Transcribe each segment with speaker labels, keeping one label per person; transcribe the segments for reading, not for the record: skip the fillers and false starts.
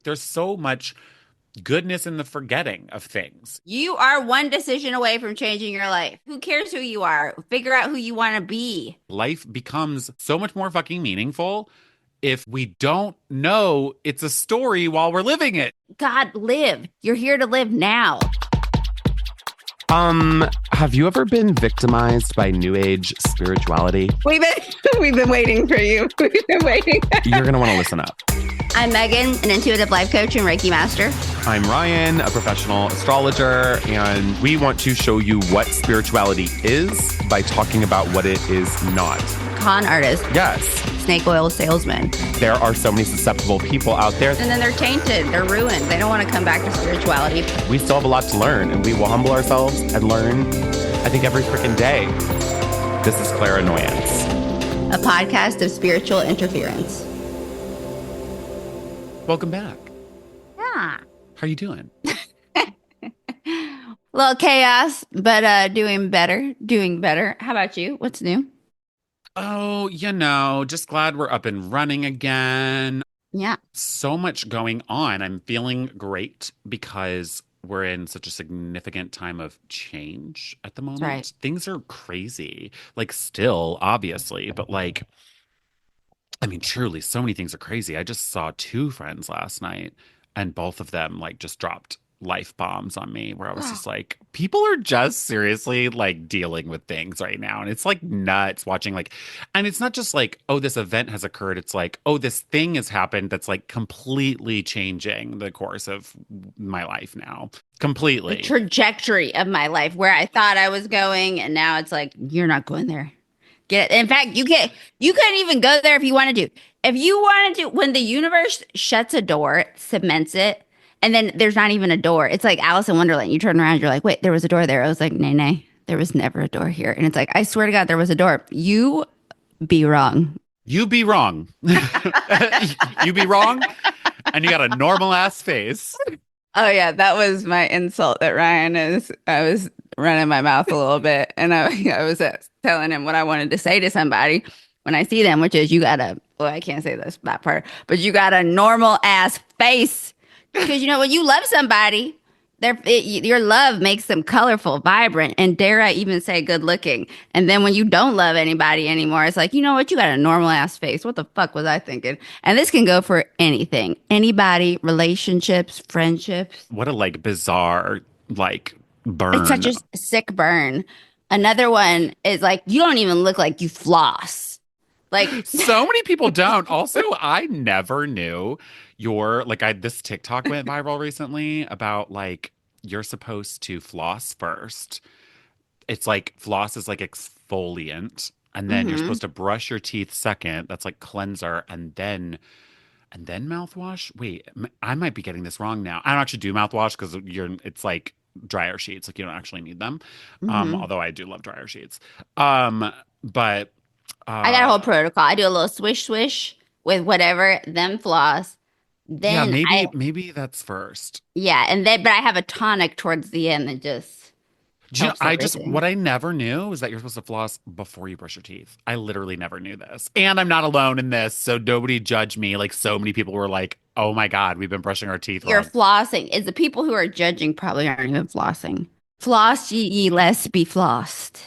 Speaker 1: there's so much goodness in the forgetting of things.
Speaker 2: You are one decision away from changing your life. Who cares who you are? Figure out who you want to be.
Speaker 1: Life becomes so much more fucking meaningful if we don't know it's a story while we're living it.
Speaker 2: God, live. You're here to live now.
Speaker 3: Have you ever been victimized by new age spirituality?
Speaker 2: We've been we've been waiting for you. We've been waiting.
Speaker 3: You're gonna want to listen up.
Speaker 2: I'm Megan, an intuitive life coach and Reiki master.
Speaker 3: I'm Ryan, a professional astrologer, and we want to show you what spirituality is by talking about what it is not.
Speaker 2: Con artist,
Speaker 3: Yes,
Speaker 2: snake oil salesman.
Speaker 3: there are so many susceptible people out there.
Speaker 2: And then they're tainted. They're ruined. They don't want to come back to spirituality.
Speaker 3: We still have a lot to learn, and we will humble ourselves and learn, I think, every freaking day. This is Clairanoyance.
Speaker 2: A podcast of spiritual interference.
Speaker 1: Welcome back.
Speaker 2: Yeah.
Speaker 1: How are you doing?
Speaker 2: Little chaos, but doing better. Doing better. How about you? What's new?
Speaker 1: Oh, just glad we're up and running again.
Speaker 2: Yeah.
Speaker 1: So much going on. I'm feeling great because we're in such a significant time of change at the moment.
Speaker 2: right.
Speaker 1: Things are crazy. Like, still, obviously, but like, I mean, truly, so many things are crazy. I just saw two friends last night, and both of them like just dropped life bombs on me where I was just like, people are just seriously like dealing with things right now. And it's like nuts watching like, and it's not just like, oh, this event has occurred. It's like, oh, this thing has happened that's like completely changing the course of my life now.
Speaker 2: The
Speaker 1: Completely.
Speaker 2: trajectory of my life where I thought I was going, and now it's like, you're not going there. Get it. In fact, you couldn't even go there if you wanted to. If you wanted to, when the universe shuts a door, cements it, and then there's not even a door. It's like Alice in Wonderland. You turn around, you're like, wait, there was a door there. I was like, nay, nay, there was never a door here. And it's like, I swear to God, there was a door. You be wrong.
Speaker 1: You be wrong. You be wrong, and you got a normal ass face.
Speaker 2: Oh yeah, that was my insult that Ryan is. I was running my mouth a little bit, and I was telling him what I wanted to say to somebody when I see them, which is you got a. Well, I can't say that part, but you got a normal ass face because when you love somebody, your love makes them colorful, vibrant, and dare I even say good looking. And then when you don't love anybody anymore, it's like, you know what? You got a normal ass face. What the fuck was I thinking? And this can go for anything, anybody, relationships, friendships.
Speaker 1: What a like bizarre like
Speaker 2: It's
Speaker 1: burn.
Speaker 2: such a sick burn. Another one is like, you don't even look like you floss. Like,
Speaker 1: So many people don't. Also, I never knew this TikTok went viral recently about like you're supposed to floss first. It's like floss is like exfoliant, and then you're
Speaker 2: mhm.
Speaker 1: supposed to brush your teeth second. That's like cleanser, and then mouthwash. Wait, I might be getting this wrong now. I don't actually do mouthwash because it's like dryer sheets. Like you don't actually need them.
Speaker 2: hmm
Speaker 1: Although I do love dryer sheets. But
Speaker 2: I got a
Speaker 1: uh
Speaker 2: whole protocol. I do a little swish swish with whatever, then floss.
Speaker 1: yeah,
Speaker 2: Then
Speaker 1: maybe that's first.
Speaker 2: yeah, and then, but I have a tonic towards the end that just helps
Speaker 1: What
Speaker 2: everything.
Speaker 1: I never knew is that you're supposed to floss before you brush your teeth. I literally never knew this. And I'm not alone in this, so nobody judge me. Like so many people were like, "Oh my God, we've been brushing our teeth
Speaker 2: You're
Speaker 1: wrong."
Speaker 2: flossing. Is the people who are judging probably aren't even flossing. Floss ye lest be flossed.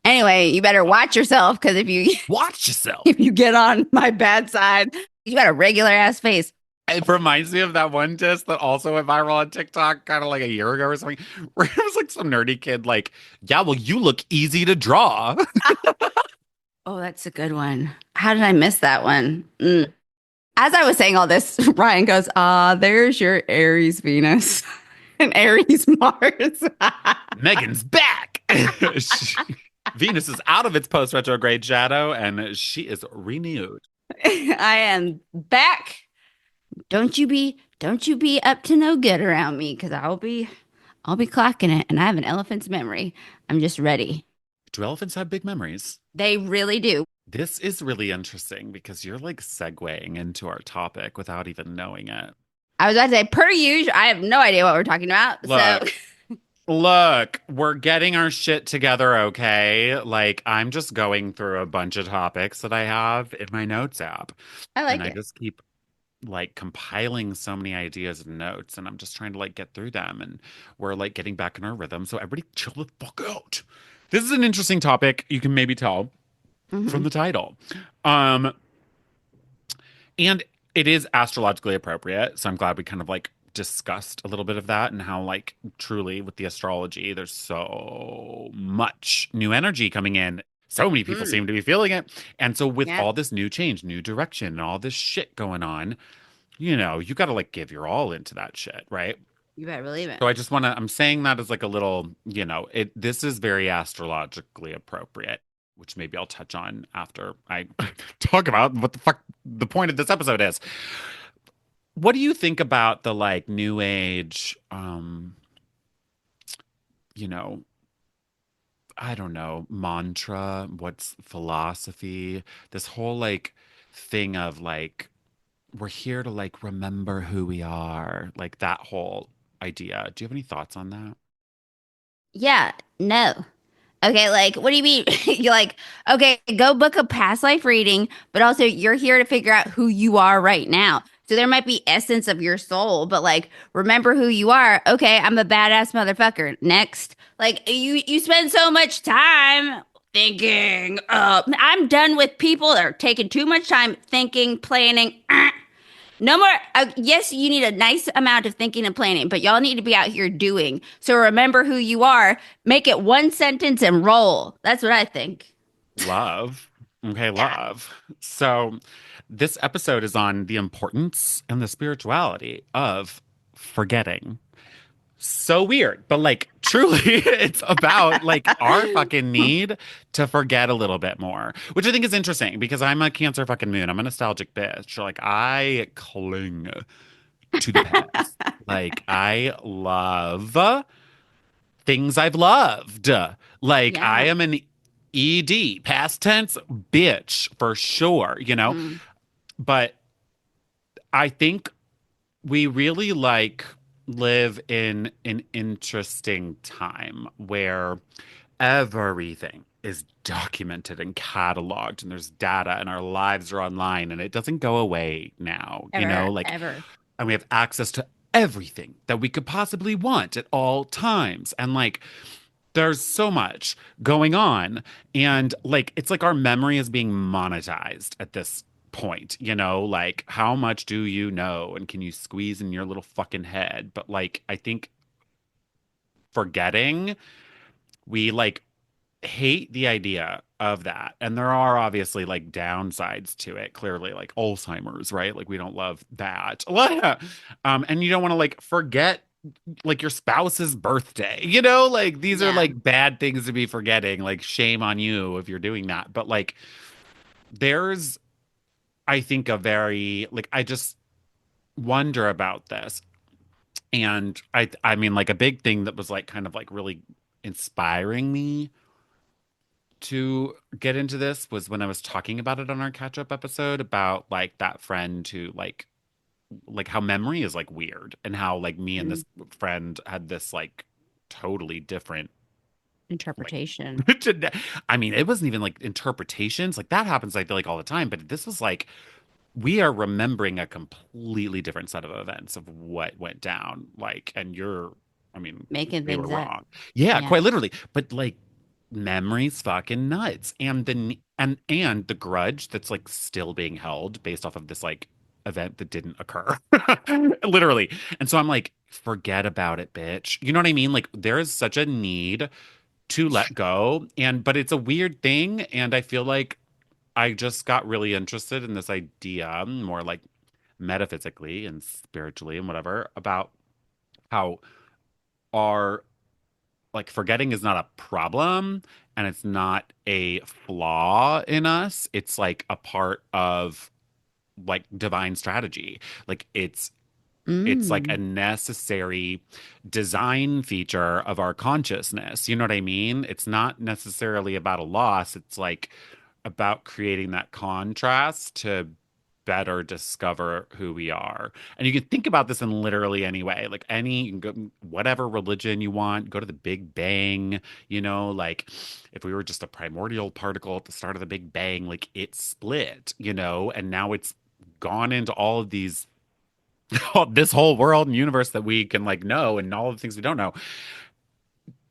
Speaker 2: Anyway, you better watch yourself because if you
Speaker 1: Watch yourself.
Speaker 2: if you get on my bad side, you got a regular ass face.
Speaker 1: It reminds me of that one diss that also went viral on TikTok kind of like a year ago or something, where it was like some nerdy kid like, "Yeah, well, you look easy to draw."
Speaker 2: Oh, that's a good one. How did I miss that one? As I was saying all this, Ryan goes, there's your Aries Venus and Aries Mars.
Speaker 1: Megan's back. She- Venus is out of its post retrograde shadow and she is renewed.
Speaker 2: I am back. Don't you be up to no good around me because I'll be clocking it and I have an elephant's memory. I'm just ready.
Speaker 1: Do elephants have big memories?
Speaker 2: They really do.
Speaker 1: This is really interesting because you're like segueing into our topic without even knowing it.
Speaker 2: I was about to say, per usual, I have no idea what we're talking about. So
Speaker 1: Look, look, we're getting our shit together, okay? Like, I'm just going through a bunch of topics that I have in my notes app,
Speaker 2: I
Speaker 1: and
Speaker 2: like
Speaker 1: I
Speaker 2: it.
Speaker 1: just keep like compiling so many ideas and notes, and I'm just trying to like get through them, and we're like getting back in our rhythm. So everybody chill the fuck out. This is an interesting topic. You can maybe tell from
Speaker 2: Hmm.
Speaker 1: the title. Um, and it is astrologically appropriate. So I'm glad we kind of like discussed a little bit of that and how like truly with the astrology, there's so much new energy coming in. So many people
Speaker 2: Mm.
Speaker 1: seem to be feeling it. And so with
Speaker 2: Yeah,
Speaker 1: all this new change, new direction, and all this shit going on, you got to like give your all into that shit, right?
Speaker 2: you better believe it.
Speaker 1: So I just want to, I'm saying that as like a little, this is very astrologically appropriate, which maybe I'll touch on after I talk about what the fuck the point of this episode is. What do you think about the like new age, you know, I don't know, mantra, what's philosophy, this whole like thing of like, we're here to like remember who we are, like that whole idea. Do you have any thoughts on that?
Speaker 2: Yeah, no. Okay, like, what do you mean? You're like, okay, go book a past life reading, but also you're here to figure out who you are right now. So there might be essence of your soul, but like, remember who you are. Okay, I'm a badass motherfucker. Next, like, you spend so much time thinking. I'm done with people that are taking too much time thinking, planning. No more. Yes, you need a nice amount of thinking and planning, but y'all need to be out here doing. So remember who you are. Make it one sentence and roll. That's what I think.
Speaker 1: Love. Okay,
Speaker 2: Yeah.
Speaker 1: love. So, this episode is on the importance and the spirituality of forgetting. So weird, but like truly, it's about like our fucking need to forget a little bit more, which I think is interesting because I'm a Cancer fucking moon. I'm a nostalgic bitch. Like, I cling to the past. Like, I love things I've loved. Like I
Speaker 2: Yeah.
Speaker 1: am an ED, past tense bitch for sure,
Speaker 2: Mm.
Speaker 1: But I think we really like live in an interesting time where everything is documented and cataloged and there's data and our lives are online and it doesn't go away now,
Speaker 2: Ever,
Speaker 1: like,
Speaker 2: ever.
Speaker 1: and we have access to everything that we could possibly want at all times. And like, there's so much going on. And like, it's like our memory is being monetized at this point, like how much do you know and can you squeeze in your little fucking head? But like, I think forgetting, we like hate the idea of that. And there are obviously like downsides to it, clearly, like Alzheimer's, right? Like we don't love that. And you don't want to like forget like your spouse's birthday, like these are
Speaker 2: Yeah.
Speaker 1: like bad things to be forgetting. Like shame on you if you're doing that. But like there's, I think, a very like I just wonder about this. And I mean like a big thing that was like kind of like really inspiring me to get into this was when I was talking about it on our catch up episode about like that friend who like how memory is like weird and how like me and
Speaker 2: Mm.
Speaker 1: this friend had this like totally different like
Speaker 2: Interpretation.
Speaker 1: I mean it wasn't even like interpretations like that happens I feel like all the time, but this was like we are remembering a completely different set of events of what went down, like, and I mean
Speaker 2: Making
Speaker 1: we were
Speaker 2: things up.
Speaker 1: wrong, yeah,
Speaker 2: Yeah.
Speaker 1: quite literally, but like memory's fucking nuts. And and the grudge that's like still being held based off of this like event that didn't occur. Literally. And so I'm like, forget about it, bitch. You know what I mean? Like there is such a need to let go. But it's a weird thing. And I feel like I just got really interested in this idea, more like metaphysically and spiritually and whatever, about how our like forgetting is not a problem and it's not a flaw in us. It's like a part of like divine strategy. Like it's like a
Speaker 2: Mm.
Speaker 1: necessary design feature of our consciousness. You know what I mean? It's not necessarily about a loss. It's like about creating that contrast to better discover who we are. And you can think about this in literally any way. Like you can go whatever religion you want, go to the Big Bang, like if we were just a primordial particle at the start of the Big Bang, like it split, and now it's gone into all of these this whole world and universe that we can like know and all of the things we don't know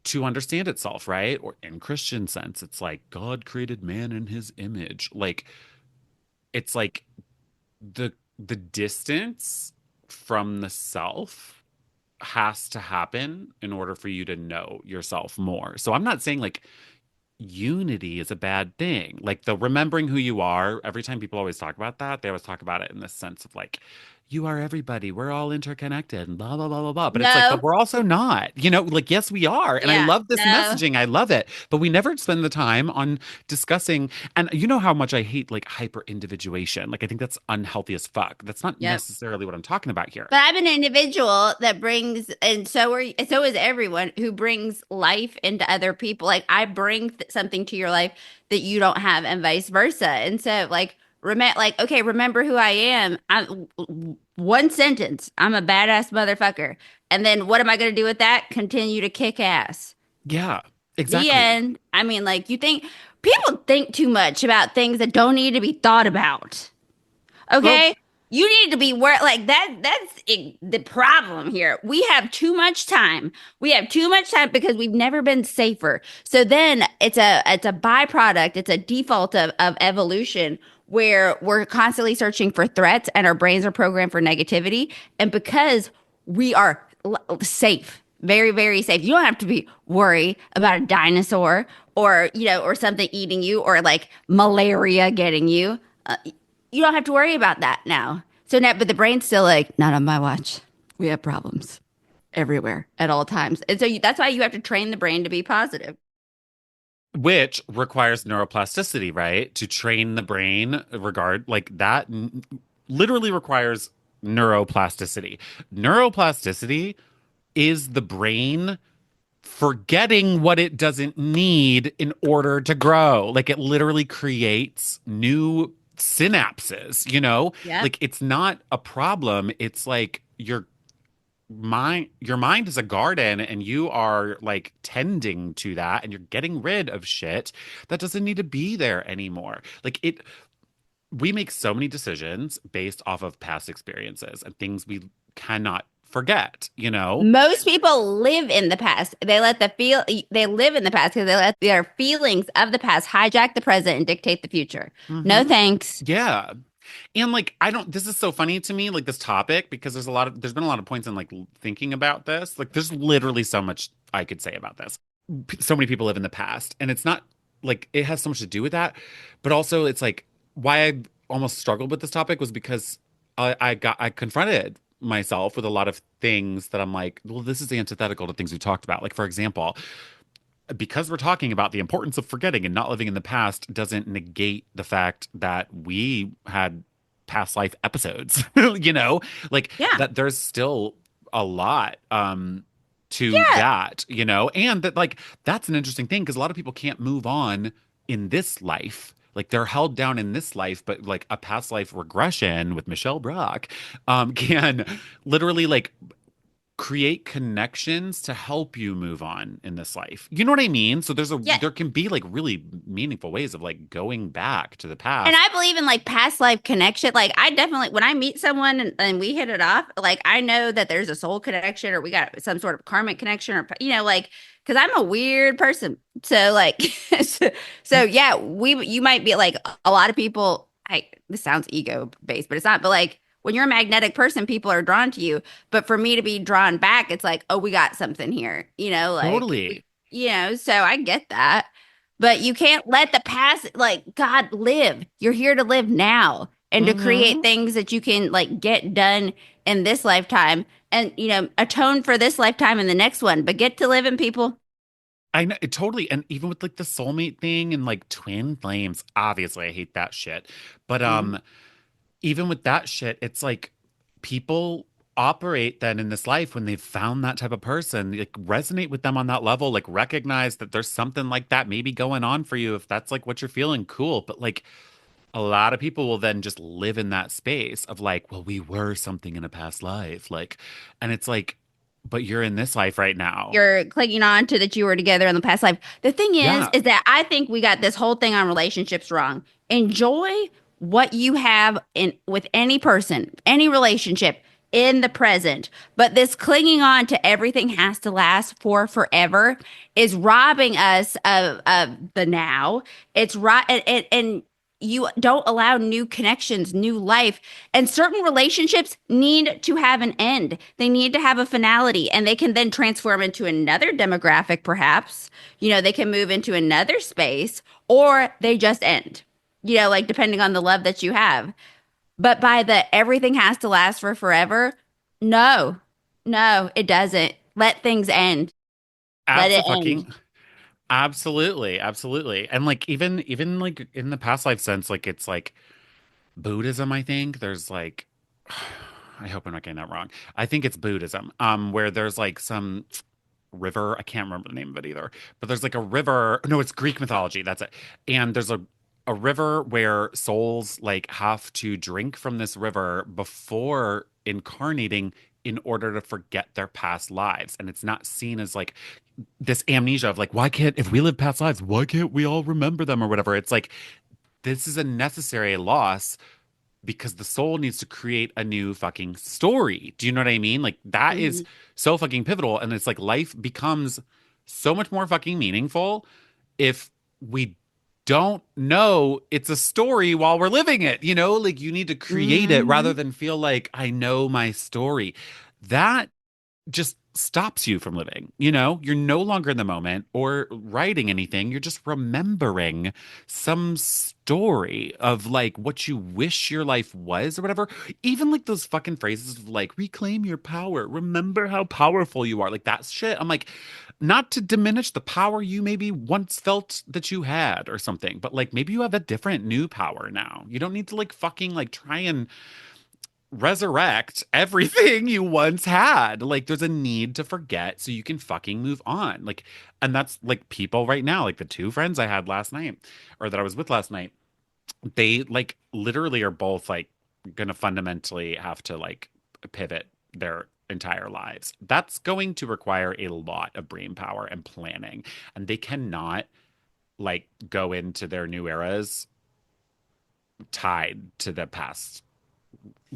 Speaker 1: to understand itself, right? Or in Christian sense, it's like God created man in his image. Like it's like the distance from the self has to happen in order for you to know yourself more. So I'm not saying like unity is a bad thing. Like the remembering who you are, every time people always talk about that, they always talk about it in this sense of like, you are everybody. We're all interconnected and blah, blah, blah, blah, blah. But it's like, but
Speaker 2: No.
Speaker 1: we're also not, like, yes, we are. And I
Speaker 2: Yeah.
Speaker 1: love this
Speaker 2: No.
Speaker 1: messaging. I love it. But we never spend the time on discussing. And you know how much I hate like hyper individuation. Like, I think that's unhealthy as fuck. That's not
Speaker 2: Yep.
Speaker 1: necessarily what I'm talking about here.
Speaker 2: But I'm an individual that brings, and so is everyone who brings life into other people. Like I bring something to your life that you don't have, and vice versa. And so, like, okay, remember who I am. I'm one sentence. I'm a badass motherfucker. And then what am I going to do with that? Continue to kick ass.
Speaker 1: Yeah,
Speaker 2: The
Speaker 1: exactly.
Speaker 2: end. I mean, like, people think too much about things that don't need to be thought about.
Speaker 1: Well,
Speaker 2: Okay? You need to be like that. The problem here. We have too much time. We have too much time because we've never been safer. So then it's a byproduct, it's a default of evolution where we're constantly searching for threats and our brains are programmed for negativity. And because we are safe, very, very safe. You don't have to be worried about a dinosaur or something eating you or like malaria getting you. You don't have to worry about that now. So now, but the brain's still like, not on my watch. We have problems everywhere at all times. And so that's why you have to train the brain to be positive.
Speaker 1: which requires neuroplasticity, right? To train the brain regard like that literally requires neuroplasticity. Neuroplasticity is the brain forgetting what it doesn't need in order to grow. Like it literally creates new synapses, you know?
Speaker 2: Yep.
Speaker 1: Like it's not a problem. It's like your mind is a garden and you are like tending to that and you're getting rid of shit that doesn't need to be there anymore. Like we make so many decisions based off of past experiences and things we cannot forget, you know?
Speaker 2: Most people live in the past. They live in the past because they let their feelings of the past hijack the present and dictate the future. No
Speaker 1: Hmm.
Speaker 2: thanks.
Speaker 1: Yeah. And like I don't this is so funny to me like this topic because there's been a lot of points in like thinking about this. Like there's literally so much I could say about this. So many people live in the past and it's not like it has so much to do with that, but also it's like why I almost struggled with this topic was because I confronted myself with a lot of things that I'm like, well, this is antithetical to things we talked about. Like for example, because we're talking about the importance of forgetting and not living in the past doesn't negate the fact that we had past life episodes, like
Speaker 2: Yeah.
Speaker 1: that there's still a lot to
Speaker 2: Yeah.
Speaker 1: that, and that like that's an interesting thing because a lot of people can't move on in this life. Like they're held down in this life, but like a past life regression with Michelle Brock can literally like create connections to help you move on in this life. You know what I mean? So
Speaker 2: Yeah.
Speaker 1: there can be like really meaningful ways of like going back to the
Speaker 2: And
Speaker 1: past.
Speaker 2: I believe in like past life connection. Like I definitely, when I meet someone and we hit it off, like I know that there's a soul connection or we got some sort of karmic connection or, like, cause I'm a weird person. So like, so yeah, you might be like a lot of people, this sounds ego based, but it's not, but like when you're a magnetic person, people are drawn to you. But for me to be drawn back, it's like, oh, we got something here, like,
Speaker 1: Totally.
Speaker 2: so I get that. But you can't let the past, like, God, live. You're here to live now and to create
Speaker 1: Hmm.
Speaker 2: things that you can, like, get done in this lifetime and, atone for this lifetime and the next one. But get to living, people.
Speaker 1: I know totally. And even with like the soulmate thing and like twin flames, obviously I hate that shit. But
Speaker 2: Mm.
Speaker 1: even with that shit, it's like people operate then in this life when they've found that type of person, like resonate with them on that level, like recognize that there's something like that maybe going on for you. If that's like what you're feeling, cool. But like a lot of people will then just live in that space of like, well, we were something in a past life. Like, and it's like, but you're in this life right now.
Speaker 2: You're clinging on to that you were together in the past life. The thing
Speaker 1: Yeah.
Speaker 2: is that I think we got this whole thing on relationships wrong. Enjoy what you have in with any person, any relationship in the present. But this clinging on to everything has to last for forever is robbing us of the now. It's right, and you don't allow new connections, new life. And certain relationships need to have an end. They need to have a finality, and they can then transform into another demographic, perhaps. They can move into another space, or they just end, like depending on the love that you have. But by the everything has to last for forever, no, no, it doesn't. Let things end. Let it end.
Speaker 1: Absolutely. Absolutely. Absolutely. And like even like in the past life sense, like it's like Buddhism, I think. There's like I hope I'm not getting that wrong. I think it's Buddhism, where there's like some river. I can't remember the name of it either, but there's like a river. No, it's Greek mythology. That's it. And there's a river where souls like have to drink from this river before incarnating in order to forget their past lives. And it's not seen as like this amnesia of like, why can't, if we live past lives, why can't we all remember them or whatever? It's like, this is a necessary loss because the soul needs to create a new fucking story. Do you know what I mean? Like that is
Speaker 2: Mhm.
Speaker 1: so fucking pivotal. And it's like life becomes so much more fucking meaningful if we don't know it's a story while we're living it. Like you need to create it rather
Speaker 2: Mhm.
Speaker 1: than feel like I know my story. That just stops you from living. You're no longer in the moment or writing anything. You're just remembering some story of like what you wish your life was or whatever. Even like those fucking phrases of like reclaim your power, remember how powerful you are. Like that shit. I'm like, not to diminish the power you maybe once felt that you had or something, but like maybe you have a different new power now. You don't need to like fucking like try and resurrect everything you once had. Like there's a need to forget so you can fucking move on. Like, and that's like people right now, like the two friends I had last night or that I was with last night, they like literally are both like gonna fundamentally have to like pivot their entire lives. That's going to require a lot of brain power and planning. And they cannot like go into their new eras tied to the past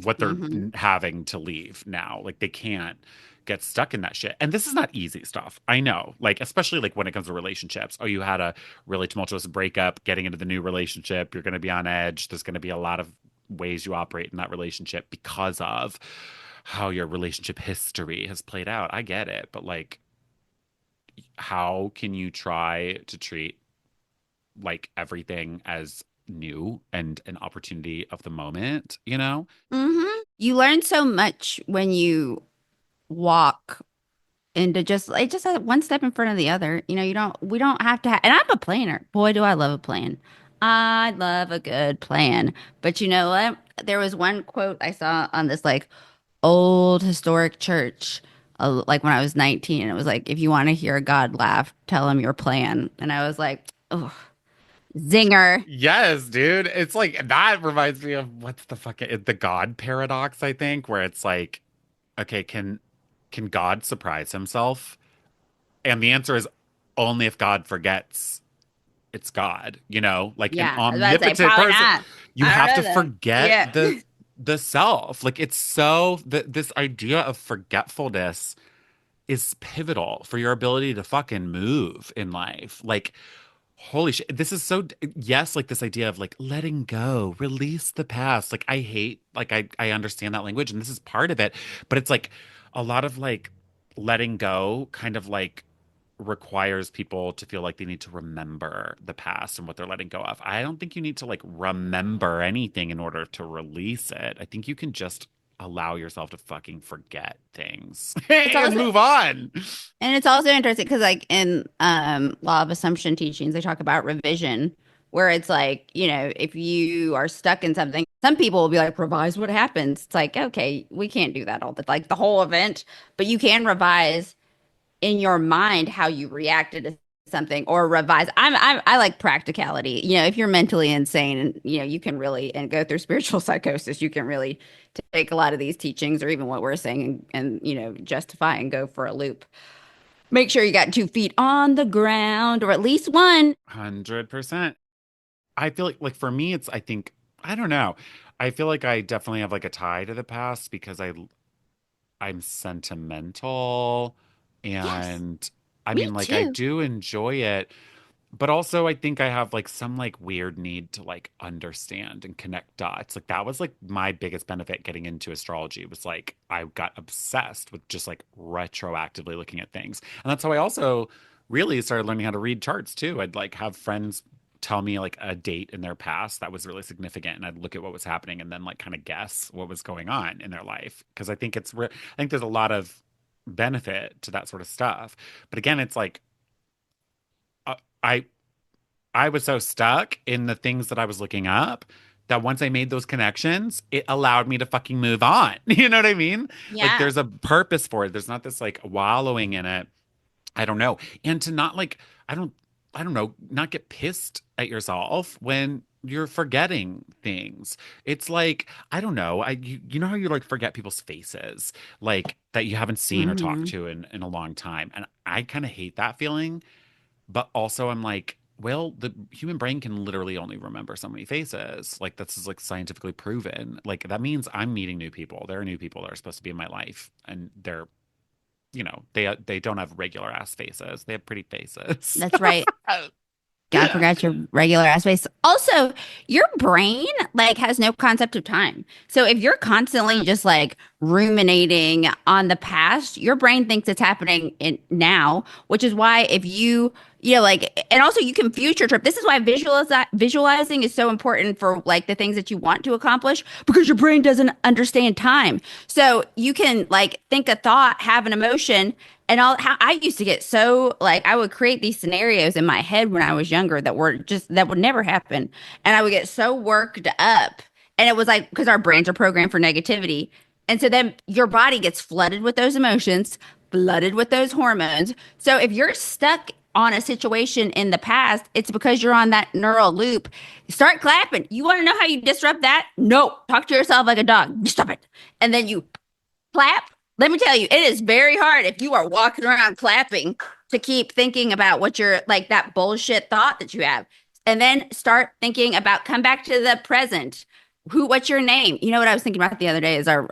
Speaker 1: what they're
Speaker 2: Mhm.
Speaker 1: having to leave now. Like they can't get stuck in that shit. And this is not easy stuff. I know. Like especially like when it comes to relationships. Oh, you had a really tumultuous breakup, getting into the new relationship, you're going to be on edge. There's going to be a lot of ways you operate in that relationship because of how your relationship history has played out. I get it, but like how can you try to treat like everything as new and an opportunity of the moment?
Speaker 2: Mhm. You learn so much when you walk into just one step in front of the other. We don't have to and I'm a planner. Boy, do I love a plan. I love a good plan. But you know what? There was one quote I saw on this like old historic church, like when I was 19, and it was like, if you want to hear God laugh, tell him your plan. And I was like, oh, zinger.
Speaker 1: Yes, dude. It's like that reminds me of what's the fucking the God paradox, I think, where it's like, okay, can God surprise himself? And the answer is only if God forgets it's God, like an
Speaker 2: Yeah, I was about to say,
Speaker 1: omnipotent
Speaker 2: probably
Speaker 1: person.
Speaker 2: not.
Speaker 1: You
Speaker 2: I don't
Speaker 1: have
Speaker 2: know
Speaker 1: to
Speaker 2: then.
Speaker 1: forget
Speaker 2: Yeah.
Speaker 1: the self. Like it's so this idea of forgetfulness is pivotal for your ability to fucking move in life. Like holy shit. This is so, yes, like this idea of like letting go, release the past. Like I hate, like I understand that language and this is part of it, but it's like a lot of like letting go kind of like requires people to feel like they need to remember the past and what they're letting go of. I don't think you need to like remember anything in order to release it. I think you can just allow yourself to fucking forget things
Speaker 2: It's
Speaker 1: and
Speaker 2: also
Speaker 1: move on.
Speaker 2: And it's also interesting because, like in law of assumption teachings, they talk about revision, where it's like, if you are stuck in something, some people will be like, revise what happens. It's like, okay, we can't do that like the whole event, but you can revise in your mind how you reacted to something or revise. I like practicality. If you're mentally insane and you can really and go through spiritual psychosis, you can really take a lot of these teachings or even what we're saying and justify and go for a loop. Make sure you got 2 feet on the ground or at least one.
Speaker 1: 100%. I feel like for me, it's I think I don't know. I feel like I definitely have like a tie to the past because I'm sentimental
Speaker 2: Yes,
Speaker 1: and I
Speaker 2: me
Speaker 1: mean like I
Speaker 2: too.
Speaker 1: do enjoy it, but also I think I have like some like weird need to like understand and connect dots. Like that was like my biggest benefit getting into astrology was like I got obsessed with just like retroactively looking at things. And that's how I also really started learning how to read charts too. I'd like have friends tell me like a date in their past that was really significant and I'd look at what was happening and then like kind of guess what was going on in their life because I think I think there's a lot of benefit to that sort of stuff. But again, it's like uh, I I was so stuck in the things that I was looking up that once I made those connections, it allowed me to fucking move on. You know what I mean? Like
Speaker 2: Yeah.
Speaker 1: there's a purpose for it. There's not this like wallowing in it. I don't know. And to not like, I don't, I don't know, not get pissed at yourself when you're forgetting things. It's like, I don't know. You know how you like forget people's faces, like that you haven't seen or talked
Speaker 2: Hmm.
Speaker 1: to in a long time. And I kind of hate that feeling. But also, I'm like, well, the human brain can literally only remember so many faces. Like, this is like scientifically proven. Like, that means I'm meeting new people. There are new people that are supposed to be in my life, and they're, they don't have regular ass faces. They have pretty faces.
Speaker 2: That's right. God forgot your regular ass face. Also, your brain like has no concept of time. So if you're constantly just like ruminating on the past, your brain thinks it's happening in now, which is why if like, and also you can future trip. This is why visualizing is so important for like the things that you want to accomplish because your brain doesn't understand time. So you can like think a thought, have an emotion, and all how I used to get so like I would create these scenarios in my head when I was younger that would never happen. And I would get so worked up. And it was like because our brains are programmed for negativity. And so then your body gets flooded with those emotions, flooded with those hormones. So if you're stuck on a situation in the past, it's because you're on that neural loop. Start clapping. You want to know how you disrupt that? No. Talk to yourself like a dog. Stop it. And then you clap. Let me tell you, it is very hard if you are walking around clapping to keep thinking about what you're like that bullshit thought that you have. And then start thinking about come back to the present. What's your name? You know what I was thinking about the other day is our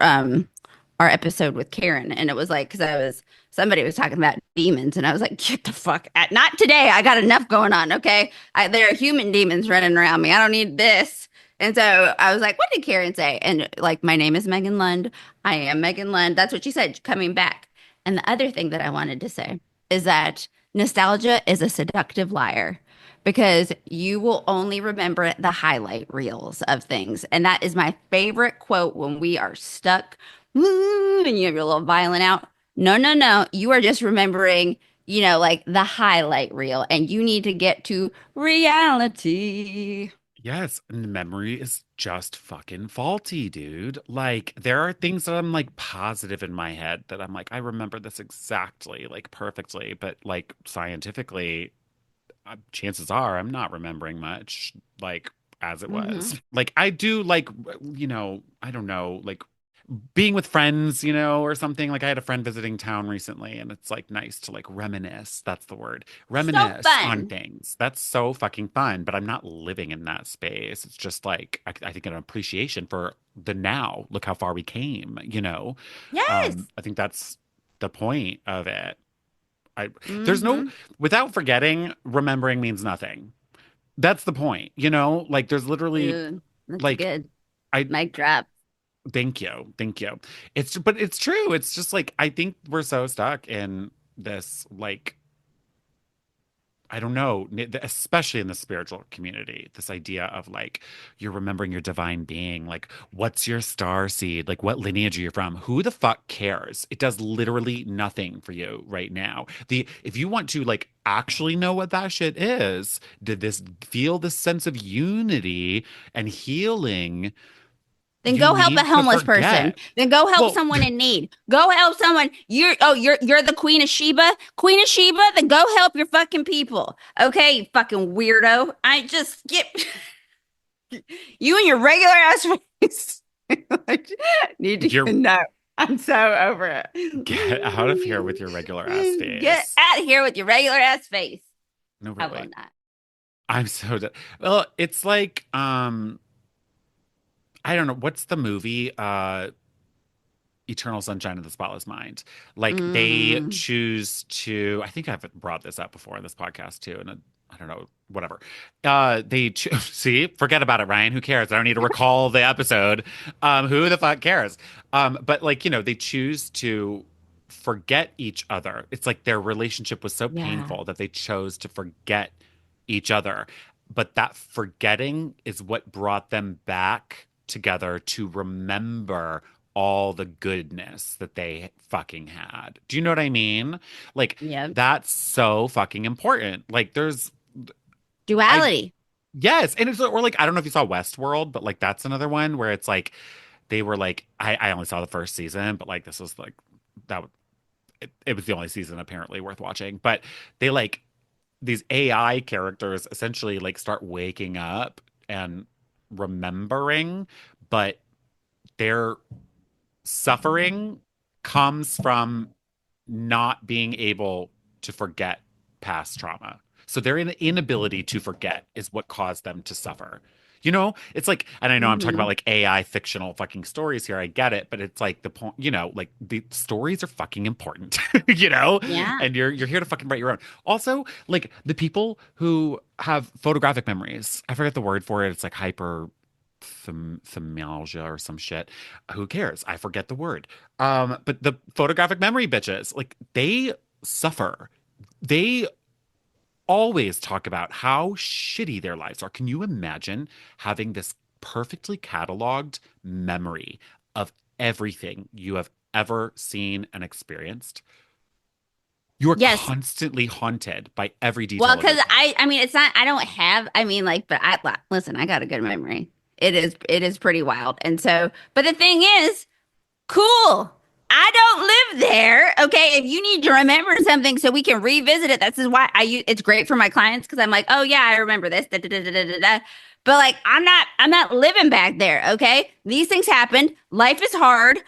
Speaker 2: episode with Karen. And it was like, because somebody was talking about demons, and I was like, get the fuck out. Not today. I got enough going on. Okay. There are human demons running around me. I don't need this. And so I was like, what did Karen say? And like, my name is Megan Lund. I am Megan Lund. That's what she said, coming back. And the other thing that I wanted to say is that nostalgia is a seductive liar because you will only remember the highlight reels of things. And that is my favorite quote when we are stuck and you have your little violin out. No, no, no. You are just remembering, like the highlight reel, and you need to get to reality.
Speaker 1: Yes, and memory is just fucking faulty, dude. Like, there are things that I'm like positive in my head that I'm like, I remember this exactly, like perfectly, but like scientifically, chances are I'm not remembering much like as it
Speaker 2: Hmm.
Speaker 1: was. Like I do like I don't know, like being with friends, or something. Like I had a friend visiting town recently and it's like nice to like reminisce. That's the word.
Speaker 2: So
Speaker 1: Reminisce on
Speaker 2: fun.
Speaker 1: things. That's so fucking fun, but I'm not living in that space. It's just like I think an appreciation for the now. Look how far we came.
Speaker 2: Yes.
Speaker 1: I think that's the point of it. I there's no
Speaker 2: Hmm.
Speaker 1: without forgetting, remembering means nothing. That's the point. Like there's literally
Speaker 2: Ooh, that's
Speaker 1: like
Speaker 2: good.
Speaker 1: I
Speaker 2: Mic drop.
Speaker 1: thank you. Thank you. But it's true. It's just like I think we're so stuck in this like I don't know, especially in the spiritual community, this idea of like you're remembering your divine being, like what's your star seed, like what lineage are you from? Who the fuck cares? It does literally nothing for you right now. The If you want to like actually know what that shit is, did this feel this sense of unity and healing,
Speaker 2: Then
Speaker 1: you
Speaker 2: go help a
Speaker 1: need to
Speaker 2: homeless person.
Speaker 1: forget.
Speaker 2: Then go help
Speaker 1: Well,
Speaker 2: someone in need. Go help someone. You're the Queen of Sheba. Queen of Sheba, then go help your fucking people. Okay, you fucking weirdo. I just get you and your regular ass face. Like, need to
Speaker 1: you're
Speaker 2: know. I'm so over
Speaker 1: get out of here with your regular ass
Speaker 2: it. Get
Speaker 1: face.
Speaker 2: out of here with your regular ass face.
Speaker 1: No,
Speaker 2: I will
Speaker 1: really.
Speaker 2: not.
Speaker 1: I'm well, it's like I don't know, what's the movie? Eternal Sunshine of the Spotless Mind. Like they
Speaker 2: Mm,
Speaker 1: choose to, I think I've brought this up before in this podcast too, and I don't know, whatever. See, forget about it, Ryan. Who cares? I don't need to recall the episode. Who the fuck cares? But like, they choose to forget each other. It's like their relationship was so
Speaker 2: yeah.
Speaker 1: painful that they chose to forget each other. But that forgetting is what brought them back together to remember all the goodness that they fucking had. Do you know what I mean? Like
Speaker 2: Yep.
Speaker 1: that's so fucking important. Like I
Speaker 2: Duality.
Speaker 1: yes, and it's or like I don't know if you saw Westworld, but like that's another one where it's like they were like I only saw the first season, but like this was like that it was the only season apparently worth watching. But they like these AI characters essentially like start waking up and remembering, but they're suffering comes from not being able to forget past trauma. So their inability to forget is what caused them to suffer. It's like, and I know I'm talking about
Speaker 2: Hmm.
Speaker 1: like AI fictional fucking stories here. I get it, but it's like the point, like the stories are fucking important,
Speaker 2: Yeah.
Speaker 1: and you're here to fucking write your own. Also, like the people who have photographic memories, I forget the word for it. It's like hyper themalia or some shit. Who cares? I forget the word. But the photographic memory bitches, like they suffer. They always talk about how shitty their lives are. Can you imagine having this perfectly cataloged memory of everything you have ever seen and experienced? You are
Speaker 2: Yes.
Speaker 1: constantly haunted by every
Speaker 2: Well,
Speaker 1: detail of your
Speaker 2: because
Speaker 1: life.
Speaker 2: I mean, it's not, I don't have, I mean, like, but listen, I got a good memory. It is pretty wild. And so, but the thing is, cool. I don't live there. Okay. If you need to remember something so we can revisit it, that's why it's great for my clients because I'm like, oh yeah, I remember this. Da, da, da, da, da, da, da. But like, I'm not living back there. Okay. These things happened. Life is hard.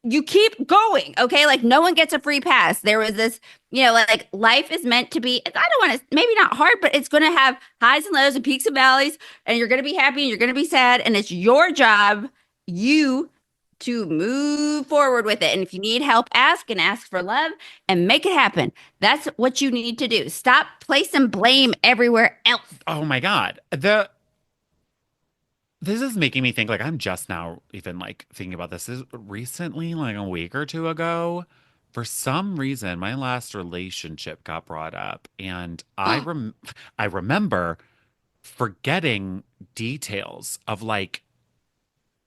Speaker 2: You keep going, okay? Like no one gets a free pass. There was this, like life is meant to be, I don't want to, maybe not hard, but it's going to have highs and lows and peaks and valleys, and you're going to be happy and you're going to be sad, and it's your job, you to move forward with it. And if you need help, ask and ask for love and make it happen. That's what you need to do. Stop placing blame everywhere else.
Speaker 1: Oh my God. This is making me think like I'm just now even like thinking about this. Is recently, like a week or two ago, for some reason, my last relationship got brought up, and I remember forgetting details of like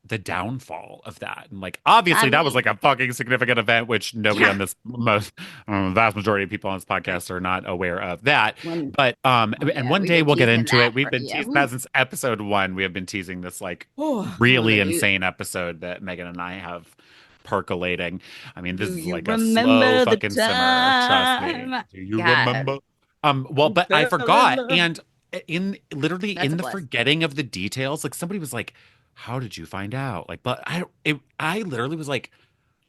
Speaker 1: the downfall of that. And like
Speaker 2: I
Speaker 1: obviously that was
Speaker 2: mean,
Speaker 1: like a fucking significant event, which nobody
Speaker 2: yeah.
Speaker 1: on this most vast majority of people on this podcast are not aware of that.
Speaker 2: When,
Speaker 1: But
Speaker 2: oh
Speaker 1: and
Speaker 2: yeah,
Speaker 1: one
Speaker 2: we've
Speaker 1: day
Speaker 2: been
Speaker 1: we'll get
Speaker 2: teasing
Speaker 1: into it.
Speaker 2: that
Speaker 1: We've
Speaker 2: for
Speaker 1: been
Speaker 2: yeah.
Speaker 1: teasing that since episode one. We have been teasing this like
Speaker 2: Oh,
Speaker 1: really
Speaker 2: you
Speaker 1: insane episode that Megan and I have percolating. I mean, this
Speaker 2: do
Speaker 1: is
Speaker 2: you
Speaker 1: like a slow
Speaker 2: remember the
Speaker 1: fucking simmer. Trust me.
Speaker 2: time?
Speaker 1: Do you
Speaker 2: God,
Speaker 1: remember? Well,
Speaker 2: we
Speaker 1: but I
Speaker 2: fell in
Speaker 1: forgot.
Speaker 2: love.
Speaker 1: And in literally
Speaker 2: That's
Speaker 1: in
Speaker 2: a
Speaker 1: the
Speaker 2: blessing.
Speaker 1: forgetting of the details, like somebody was like, "How did you find out?" Like, but I literally was like,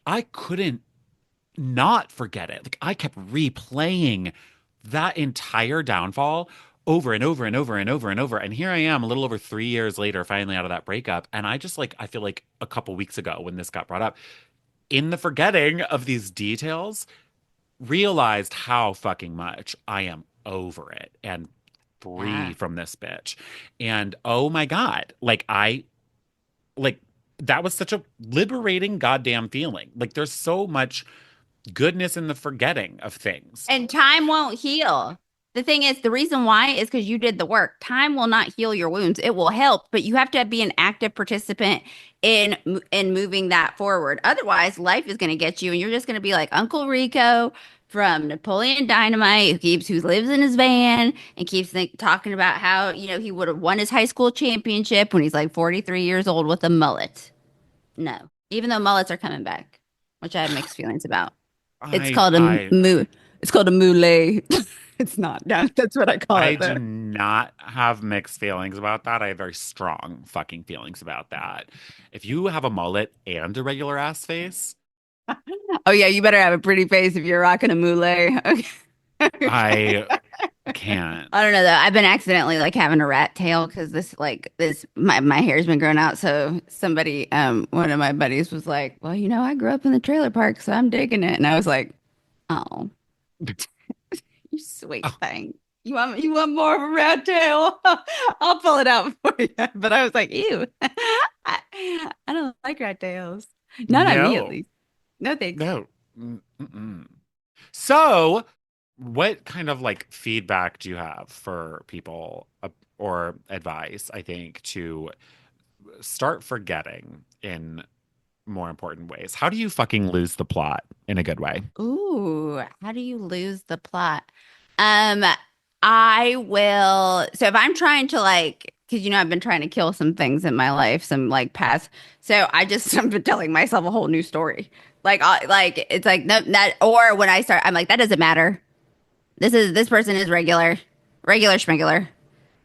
Speaker 1: I couldn't not forget it. Like I kept replaying that entire downfall over and over and over and over and over. And here I am a little over 3 years later, finally out of that breakup. And I just like, I feel like a couple weeks ago when this got brought up, in the forgetting of these details, realized how fucking much I am over it and free
Speaker 2: Yeah.
Speaker 1: from this bitch. And oh my God, like, that was such a liberating goddamn feeling. Like, there's so much goodness in the forgetting of things.
Speaker 2: And time won't heal. The thing is, the reason why is because you did the work. Time will not heal your wounds. It will help, but you have to be an active participant in moving that forward. Otherwise, life is going to get you, and you're just going to be like Uncle Rico from Napoleon Dynamite, who lives in his van and keeps talking about how he would have won his high school championship when he's like 43 years old with a mullet. No, even though mullets are coming back, which I have mixed feelings about. It's
Speaker 1: I
Speaker 2: called a
Speaker 1: I
Speaker 2: moo. It's called a moulet. It's not. That's what I call
Speaker 1: I
Speaker 2: it
Speaker 1: do
Speaker 2: though.
Speaker 1: not have mixed feelings about that. I have very strong fucking feelings about that. If you have a mullet and a regular ass face,
Speaker 2: Oh yeah, you better have a pretty face if you're rocking a moulet. Okay.
Speaker 1: I
Speaker 2: Okay.
Speaker 1: Can't.
Speaker 2: I don't know though. I've been accidentally like having a rat tail because this my hair's been growing out. So somebody one of my buddies was like, "Well, I grew up in the trailer park, so I'm digging it." And I was like, "Oh, you sweet thing. You want more of a rat tail? I'll pull it out for you." But I was like, "Ew, I don't like rat tails. Not on me at
Speaker 1: No,
Speaker 2: least. No thanks."
Speaker 1: no. Mm-mm. So, what kind of like feedback do you have for people or advice, I think, to start forgetting in more important ways? How do you fucking lose the plot in a good way?
Speaker 2: Ooh, how do you lose the plot? Um, I will. So if I'm trying to because I've been trying to kill some things in my life, some like past. So I just I've been telling myself a whole new story. Like it's like no, that. Or when I start, I'm like, that doesn't matter. This person is regular schmegular.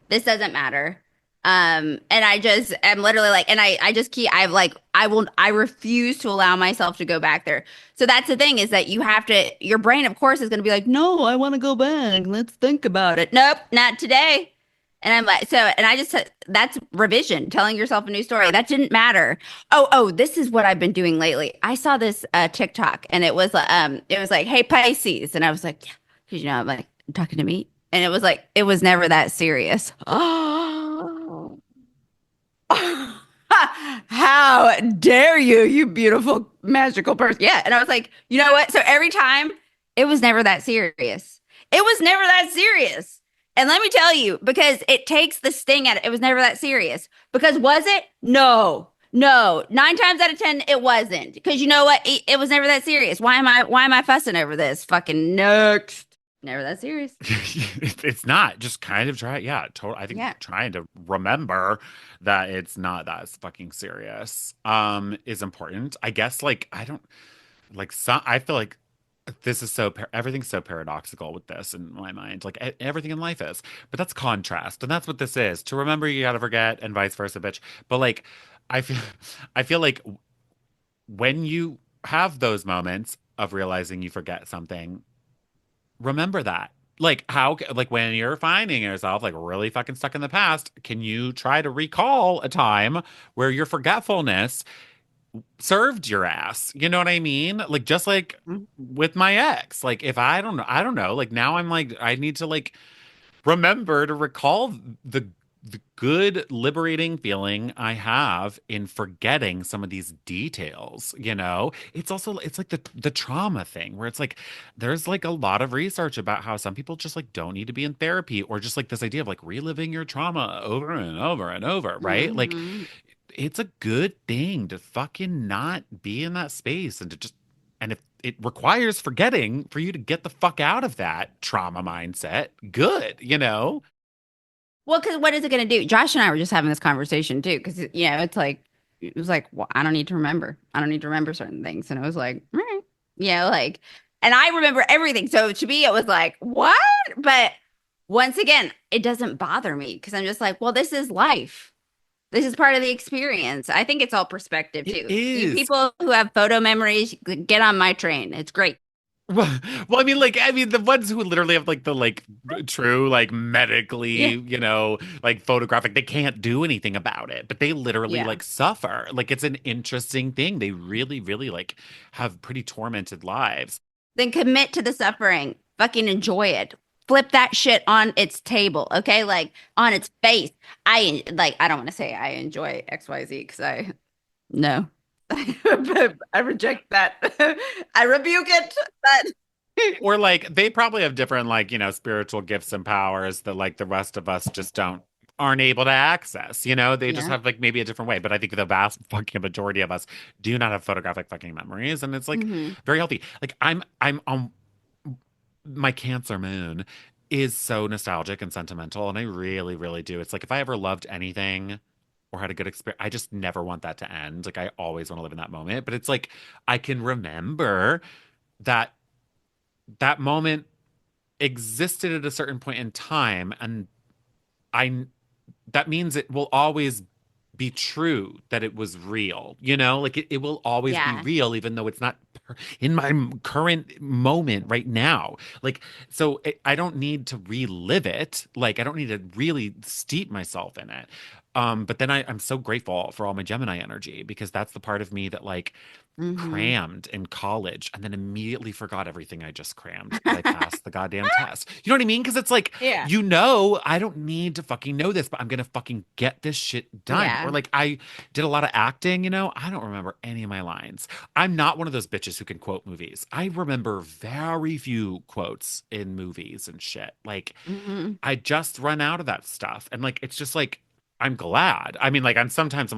Speaker 2: This doesn't matter. And I just am literally like, and I just keep, I refuse to allow myself to go back there. So that's the thing is that your brain, of course, is going to be like, no, I want to go back. Let's think about it. Nope, not today. And I'm like, and I just, that's revision, telling yourself a new story. That didn't matter. Oh, this is what I've been doing lately. I saw this TikTok and it was like, hey, Pisces. And I was like, yeah, because, I'm like, talking to me. And it was like, it was never that serious. Oh, how dare you, you beautiful, magical person. Yeah. And I was like, you know what? So every time it was never that serious. It was never that serious. And let me tell you, because it takes the sting out of it. It was never that serious. Because was it? No. No. 9 times out of 10, it wasn't. Because you know what? It was never that serious. Why am I fussing over this? Fucking next. Never that serious.
Speaker 1: It's not just kind of try. Yeah, total. I think
Speaker 2: Yeah.
Speaker 1: trying to remember that it's not that fucking serious is important. I guess like I don't like some. I feel like this is everything's so paradoxical with this in my mind. Like everything in life is, but that's contrast, and that's what this is. To remember, you gotta forget, and vice versa, bitch. But like, I feel, I feel like when you have those moments of realizing you forget something, remember that. Like like when you're finding yourself like really fucking stuck in the past, can you try to recall a time where your forgetfulness served your ass? You know what I mean? Like just like with my ex, like if I don't know, like now I'm like I need to like remember to recall the good liberating feeling I have in forgetting some of these details, you know? It's like the trauma thing where it's like there's like a lot of research about how some people just like don't need to be in therapy or just like this idea of like reliving your trauma over and over and over, right? Like
Speaker 2: Hmm.
Speaker 1: it's a good thing to fucking not be in that space and to just and if it requires forgetting for you to get the fuck out of that trauma mindset, good, you know?
Speaker 2: Well, because what is it going to do? Josh and I were just having this conversation too, because it was like, well, I don't need to remember. I don't need to remember certain things, and it was like, all right, like, and I remember everything. So to me, it was like, what? But once again, it doesn't bother me because I'm just like, well, this is life. This is part of the experience. I think it's all perspective
Speaker 1: It
Speaker 2: too. You
Speaker 1: is.
Speaker 2: people who have photo memories, get on my train. It's great.
Speaker 1: Well, I mean, the ones who literally have like the like true, like medically,
Speaker 2: Yeah,
Speaker 1: you know, like photographic, they can't do anything about it, but they literally
Speaker 2: yeah.
Speaker 1: like suffer. Like it's an interesting thing. They really, really like have pretty tormented lives.
Speaker 2: Then commit to the suffering. Fucking enjoy it. Flip that shit on its table, okay? Like on its face. I don't want to say I enjoy XYZ because I no. I reject that. I rebuke it. But
Speaker 1: Or like they probably have different like, you know, spiritual gifts and powers that like the rest of us just aren't able to access. You know, they just
Speaker 2: yeah.
Speaker 1: have like maybe a different way. But I think the vast fucking majority of us do not have photographic fucking memories. And it's like
Speaker 2: Hmm.
Speaker 1: very healthy. Like I'm on my Cancer moon is so nostalgic and sentimental. And I really, really do. It's like if I ever loved anything or had a good experience, I just never want that to end. Like I always want to live in that moment. But it's like I can remember that that moment existed at a certain point in time and I that means it will always be true that it was real, you know, like it will always be
Speaker 2: Yeah.
Speaker 1: real even though it's not in my current moment right now. Like, so I don't need to relive it. Like, I don't need to really steep myself in it. But then I'm so grateful for all my Gemini energy because that's the part of me that like
Speaker 2: Mm-hmm.
Speaker 1: crammed in college and then immediately forgot everything I just crammed because I passed the goddamn test. You know what I mean? Because it's like,
Speaker 2: Yeah.
Speaker 1: I don't need to fucking know this, but I'm gonna fucking get this shit done. Or
Speaker 2: Yeah.
Speaker 1: like I did a lot of acting, I don't remember any of my lines. I'm not one of those bitches who can quote movies. I remember very few quotes in movies and shit. Like
Speaker 2: Hmm.
Speaker 1: I just run out of that stuff. And like it's just like I'm glad. I mean, like I'm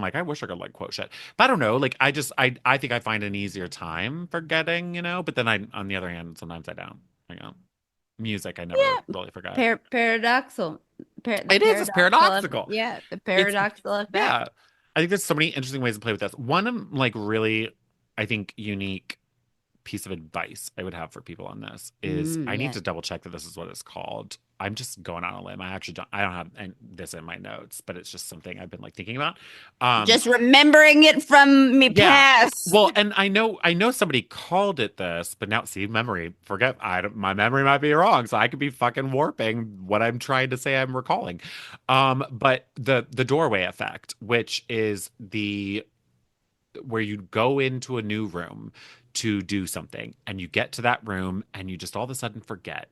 Speaker 1: like, I wish I could like quote shit. But I don't know. Like I think I find an easier time forgetting, but then I on the otr hand, sometimes I don't. Music I never
Speaker 2: Yeah.
Speaker 1: really forgot.
Speaker 2: Paradoxal. The
Speaker 1: It is, it's
Speaker 2: paradoxical effect.
Speaker 1: paradoxical.
Speaker 2: Yeah, the
Speaker 1: It's
Speaker 2: paradoxical
Speaker 1: yeah.
Speaker 2: effect.
Speaker 1: I think there's so many interesting ways to play with this. One like really, I think, unique piece of advice I would have for people on this is I need
Speaker 2: Yeah.
Speaker 1: to double check that this is what it's called. I'm just going on a limb. I don't have this in my notes, but it's just something I've been like thinking about. Um
Speaker 2: Just remembering it from me
Speaker 1: yeah.
Speaker 2: past.
Speaker 1: Well, and I know somebody called it this, but now see memory, forget my memory might be wrong, so I could be fucking warping what I'm trying to say I'm recalling. But the doorway effect, which is the where you go into a new room to do something and you get to that room and you just all of a sudden forget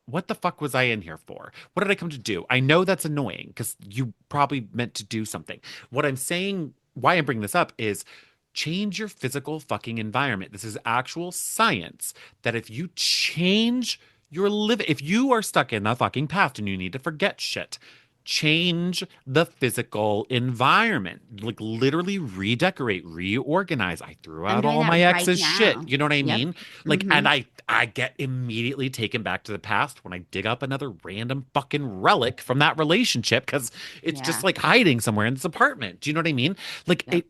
Speaker 1: what the fuck was I in here for? What did I come to do? I know that's annoying because you probably meant to do something. What I'm saying, why I'm bringing this up is change your physical fucking environment. This is actual science that if you change your live, if you are stuck in the fucking past and you need to forget shit, change the physical environment. Like literally redecorate, reorganize. I threw
Speaker 2: I'm
Speaker 1: out
Speaker 2: doing
Speaker 1: all
Speaker 2: that
Speaker 1: my
Speaker 2: right
Speaker 1: ex's shit.
Speaker 2: now.
Speaker 1: You know what I
Speaker 2: Yep.
Speaker 1: mean? Like,
Speaker 2: Hmm.
Speaker 1: and I get immediately taken back to the past when I dig up another random fucking relic from that relationship because it's just
Speaker 2: Yeah.
Speaker 1: like hiding somewhere in this apartment. Do you know what I mean? Like
Speaker 2: Yep.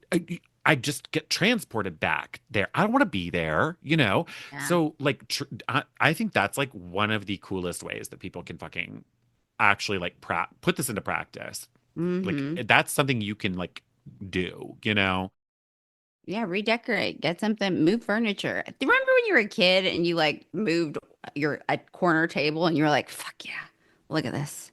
Speaker 1: I just get transported back there. I don't want to be there.
Speaker 2: Yeah.
Speaker 1: So like I think that's like one of the coolest ways that people can fucking actually like put this into practice. Like
Speaker 2: Hmm.
Speaker 1: that's something you can like do.
Speaker 2: Yeah, redecorate, get something, move furniture. Do you remember when you were a kid and you like moved your a corner table and you were like, fuck yeah, look at this.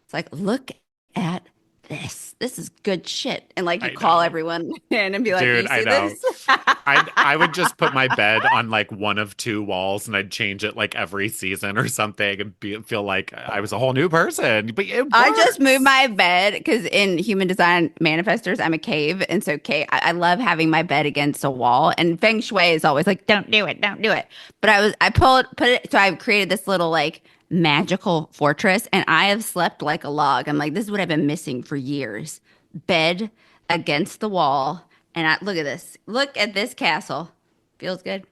Speaker 2: It's like, look at this. This is good shit. And like you
Speaker 1: I
Speaker 2: call
Speaker 1: know.
Speaker 2: everyone in and be like,
Speaker 1: Dude,
Speaker 2: you
Speaker 1: I
Speaker 2: see
Speaker 1: know.
Speaker 2: this?
Speaker 1: I would just put my bed on like one of two walls and I'd change it like every season or something and feel like I was a whole new person. But it
Speaker 2: I just moved
Speaker 1: works.
Speaker 2: my bed because in human design manifestors, I'm a cave. And so I love having my bed against a wall. And feng shui is always like, don't do it, don't do it. But I put it, so I've created this little like magical fortress and I have slept like a log. I'm like, this is what I've been missing for years. Bed against the wall. And look at this. Look at this castle. Feels good.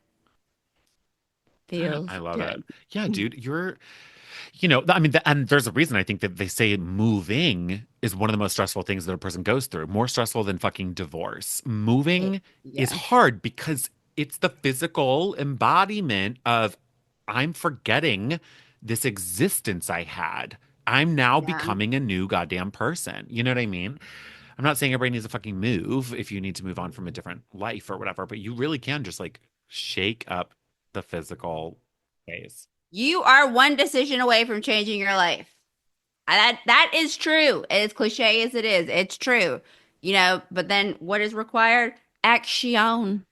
Speaker 1: I
Speaker 2: Feels
Speaker 1: love it.
Speaker 2: good.
Speaker 1: Yeah, dude, I mean, and there's a reason I think that they say moving is one of the most stressful things that a person goes through, more stressful than fucking divorce. Moving is
Speaker 2: Yes.
Speaker 1: hard because it's the physical embodiment of I'm forgetting this existence I had. I'm now
Speaker 2: Yeah.
Speaker 1: becoming a new goddamn person. You know what I mean? I'm not saying everybody needs to fucking move if you need to move on from a different life or whatever, but you really can just like shake up the physical ways.
Speaker 2: You are one decision away from changing your life. That is true. As cliche as it is, it's true. But then what is required? Action.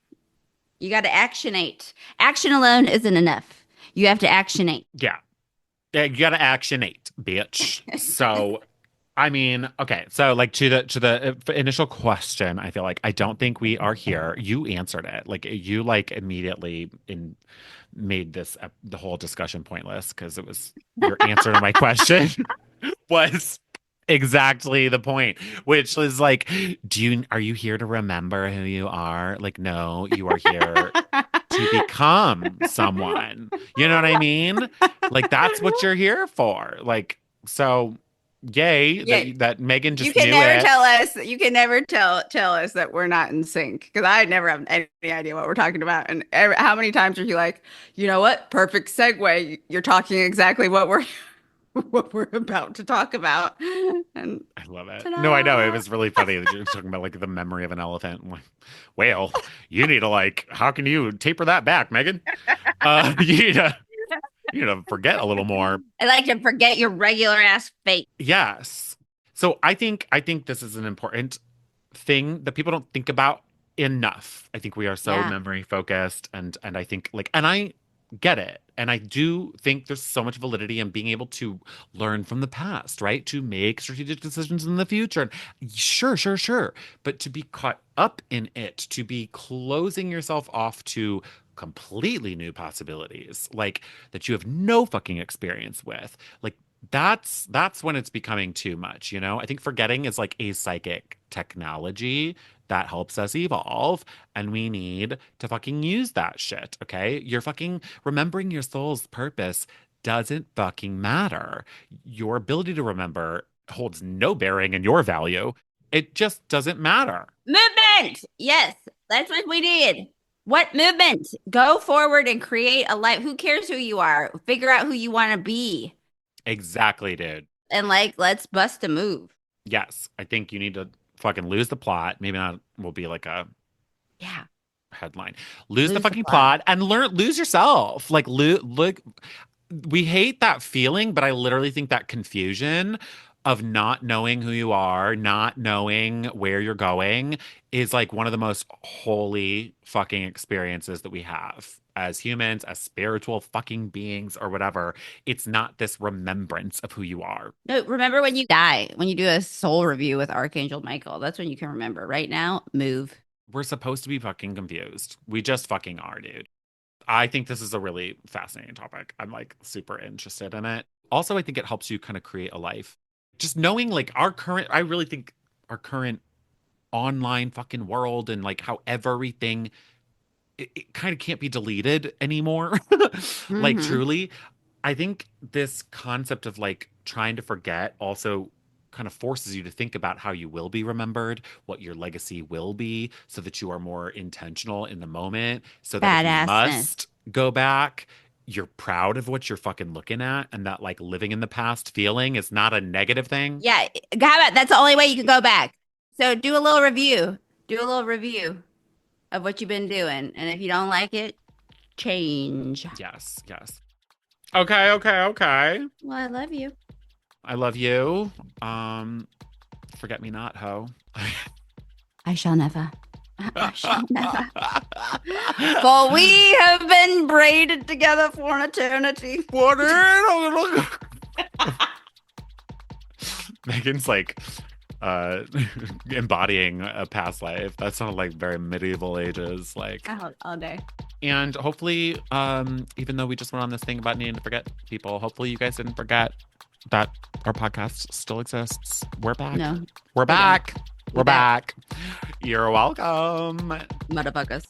Speaker 2: You got to actionate. Action alone isn't enough. You have to actionate.
Speaker 1: Yeah. Yeah, you got to actionate, bitch. So, I mean, okay. So, like to the initial question, I feel like I don't think we are here. You answered it. Like you like immediately made the whole discussion pointless because it was your answer to my question was exactly the point, which was like, are you here to remember who you are? Like, no, you are here to become someone. You know what I mean? Like that's what you're here for. Like so yay
Speaker 2: Yeah,
Speaker 1: that Megan
Speaker 2: you
Speaker 1: just
Speaker 2: can
Speaker 1: knew
Speaker 2: never
Speaker 1: it.
Speaker 2: tell us. You can never tell us that we're not in sync because I never have any idea what we're talking about. And how many times are you like, you know what? Perfect segue. You're talking exactly what we're what we're about to talk about. And
Speaker 1: I love it. No, I know. It
Speaker 2: ta-da!
Speaker 1: was really funny that you're talking about like the memory of an elephant. I'm like, well, you need to like, how can you taper that back, Megan? You need to forget a little more.
Speaker 2: I like to forget your regular ass fate.
Speaker 1: Yes. So I think this is an important thing that people don't think about enough. I think we are so
Speaker 2: Yeah.
Speaker 1: memory focused and I think like and I get it. And I do think there's so much validity in being able to learn from the past, right? To make strategic decisions in the future. And sure, sure, sure. But to be caught up in it, to be closing yourself off to completely new possibilities, like that you have no fucking experience with, like that's when it's becoming too much, you know? I think forgetting is like a psychic technology that helps us evolve, and we need to fucking use that shit, okay? You're fucking remembering your soul's purpose doesn't fucking matter. Your ability to remember holds no bearing in your value. It just doesn't matter.
Speaker 2: Movement. Yes, that's what we need. What movement? Go forward and create a life. Who cares who you are? Figure out who you want to be.
Speaker 1: Exactly, dude.
Speaker 2: And like, let's bust a move.
Speaker 1: Yes, I think you need to fucking lose the plot. Maybe that will be like a
Speaker 2: Yeah.
Speaker 1: headline. Lose the
Speaker 2: Lose the
Speaker 1: fucking
Speaker 2: plot.
Speaker 1: plot and lose yourself. Like look, we hate that feeling, but I literally think that confusion of not knowing who you are, not knowing where you're going is like one of the most holy fucking experiences that we have as humans, as spiritual fucking beings or whatever. It's not this remembrance of who you are.
Speaker 2: No, remember when you die, when you do a soul review with Archangel Michael, that's when you can remember. Right now, move.
Speaker 1: We're supposed to be fucking confused. We just fucking are, dude. I think this is a really fascinating topic. I'm like super interested in it. Also, I think it helps you kind of create a life. Just knowing like I really think our current online fucking world and like how everything, it kind of can't be deleted anymore. Like
Speaker 2: Mm-hmm.
Speaker 1: truly, I think this concept of like trying to forget also kind of forces you to think about how you will be remembered, what your legacy will be, so that you are more intentional in the moment, so that if you
Speaker 2: Badassness.
Speaker 1: must go back, you're proud of what you're fucking looking at, and that like living in the past feeling is not a negative thing.
Speaker 2: Yeah. How about that's the only way you can go back. So do a little review. Do a little review of what you've been doing. And if you don't like it, change.
Speaker 1: Yes, yes. Okay, okay, okay.
Speaker 2: Well, I love you.
Speaker 1: I love you. Forget me not, ho.
Speaker 2: I shall never. I shall never. For we have been braided together for an eternity.
Speaker 1: What Megan's like embodying a past life. That sounded like very medieval ages. Like
Speaker 2: All day.
Speaker 1: and hopefully, even though we just went on this thing about needing to forget people, hopefully you guys didn't forget that our podcast still exists. We're back.
Speaker 2: No,
Speaker 1: We're back. We're
Speaker 2: back.
Speaker 1: back. You're welcome.
Speaker 2: motherfuckers.